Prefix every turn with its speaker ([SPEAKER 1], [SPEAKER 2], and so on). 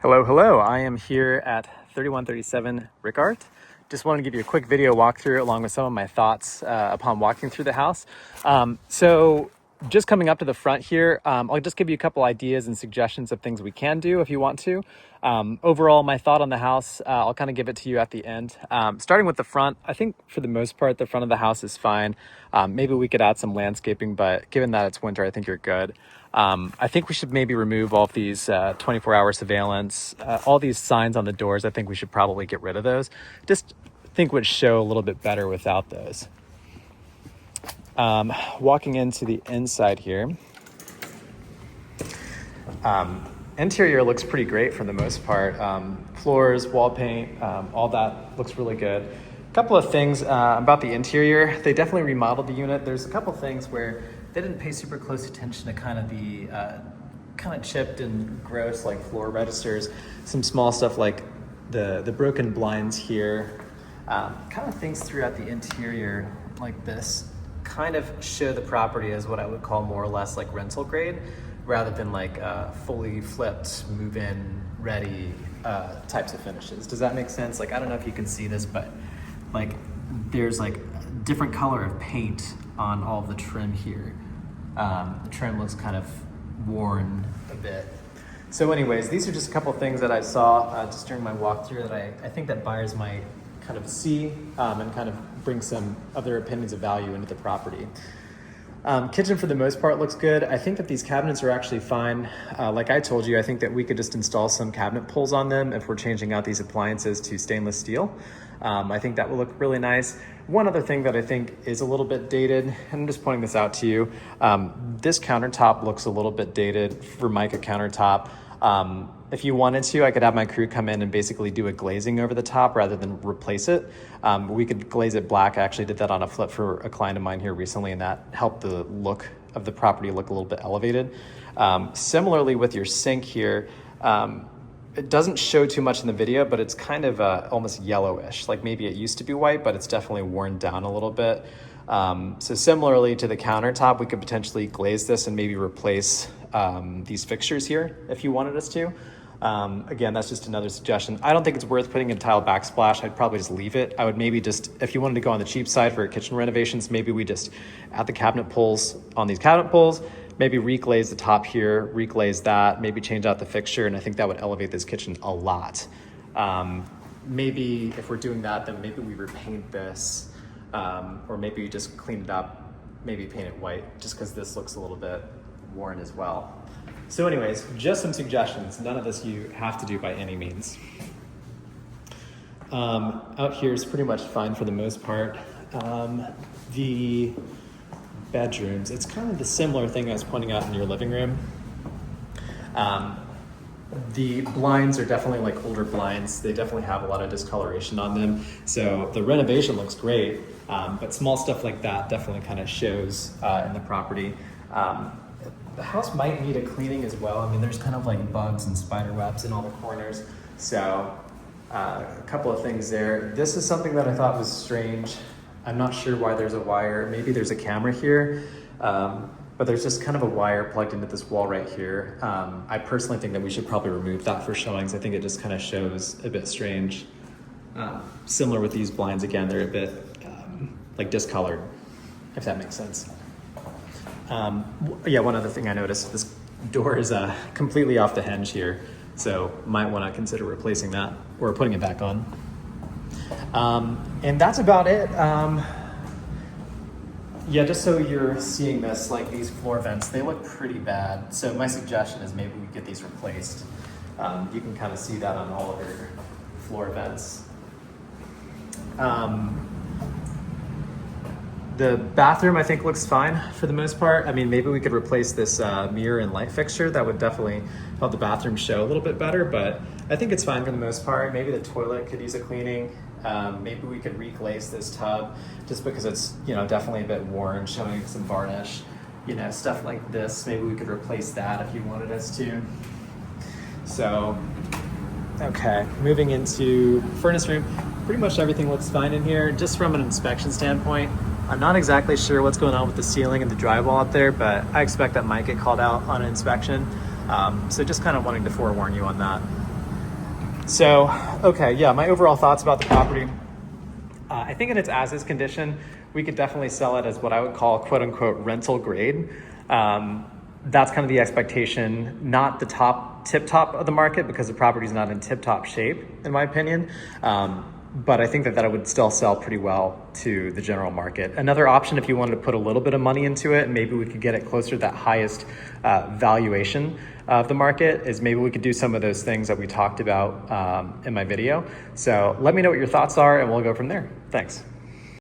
[SPEAKER 1] Hello, hello. I am here at 3137 Richardt. Just wanted to give you a quick video walkthrough along with some of my thoughts upon walking through the house. So just coming up to the front here, I'll just give you a couple ideas and suggestions of things we can do if you want to. Overall, my thought on the house, I'll kind of give it to you at the end. Starting with the front, I think for the most part, the front of the house is fine. Maybe we could add some landscaping, but given that it's winter, I think you're good. I think we should maybe remove all of these 24-hour surveillance, all these signs on the doors. I think we should probably get rid of those. Just think would show a little bit better without those. Walking into the inside here. Interior looks pretty great for the most part. Floors, wall paint, all that looks really good. A couple of things about the interior. They definitely remodeled the unit. There's a couple things where they didn't pay super close attention to kind of the kind of chipped and gross like floor registers. Some small stuff like the broken blinds here. Kind of things throughout the interior like this kind of show the property as what I would call more or less like rental grade, rather than like fully flipped, move-in ready types of finishes. Does that make sense? Like, I don't know if you can see this, but like there's like a different color of paint on all of the trim here. The trim looks kind of worn a bit. So anyways, these are just a couple things that I saw just during my walkthrough that I think that buyers might kind of see and kind of bring some of their opinions of value into the property. Kitchen for the most part looks good. I think that these cabinets are actually fine. Like I told you, I think that we could just install some cabinet pulls on them if we're changing out these appliances to stainless steel. I think that will look really nice. One other thing that I think is a little bit dated, and I'm just pointing this out to you, this countertop looks a little bit dated for mica countertop. If you wanted to, I could have my crew come in and basically do a glazing over the top rather than replace it. We could glaze it black. I actually did that on a flip for a client of mine here recently, and that helped the look of the property look a little bit elevated. Similarly with your sink here, it doesn't show too much in the video, but it's kind of almost yellowish. Like maybe it used to be white, but it's definitely worn down a little bit. So similarly to the countertop, we could potentially glaze this and maybe replace these fixtures here if you wanted us to. Again, that's just another suggestion. I don't think it's worth putting a tile backsplash. I'd probably just leave it. I would maybe just, if you wanted to go on the cheap side for kitchen renovations, maybe we just add the cabinet pulls on these cabinet pulls, maybe reglaze the top here, reglaze that, maybe change out the fixture, and I think that would elevate this kitchen a lot. Maybe if we're doing that, then maybe we repaint this, or maybe we just clean it up, maybe paint it white, just because this looks a little bit worn as well. So anyways, just some suggestions. None of this you have to do by any means. Out here is pretty much fine for the most part. The bedrooms, it's kind of the similar thing I was pointing out in your living room. The blinds are definitely like older blinds. They definitely have a lot of discoloration on them. So the renovation looks great, but small stuff like that definitely kind of shows in the property. The house might need a cleaning as well. I mean, there's kind of like bugs and spider webs in all the corners. So a couple of things there. This is something that I thought was strange. I'm not sure why there's a wire. Maybe there's a camera here, but there's just kind of a wire plugged into this wall right here. I personally think that we should probably remove that for showings. I think it just kind of shows a bit strange. Similar with these blinds, again, they're a bit like discolored, if that makes sense. Yeah, one other thing I noticed, this door is completely off the hinge here, so might want to consider replacing that or putting it back on. And that's about it. Yeah, just so you're seeing this, like these floor vents, they look pretty bad. So my suggestion is maybe we get these replaced. You can kind of see that on all of your floor vents. The bathroom, I think, looks fine for the most part. I mean, maybe we could replace this mirror and light fixture. That would definitely help the bathroom show a little bit better, but I think it's fine for the most part. Maybe the toilet could use a cleaning. Maybe we could reglaze this tub just because it's, you know, definitely a bit worn, showing some varnish, you know, stuff like this. Maybe we could replace that if you wanted us to. So, okay, moving into furnace room. Pretty much everything looks fine in here. Just from an inspection standpoint, I'm not exactly sure what's going on with the ceiling and the drywall up there, but I expect that might get called out on an inspection. So just kind of wanting to forewarn you on that. So, okay, yeah, my overall thoughts about the property. I think in its as-is condition, we could definitely sell it as what I would call quote-unquote rental grade. That's kind of the expectation, not the tip-top of the market, because the property's not in tip-top shape, in my opinion. But I think that it would still sell pretty well to the general market. Another option, if you wanted to put a little bit of money into it, maybe we could get it closer to that highest valuation of the market, is maybe we could do some of those things that we talked about in my video. So let me know what your thoughts are and we'll go from there. Thanks.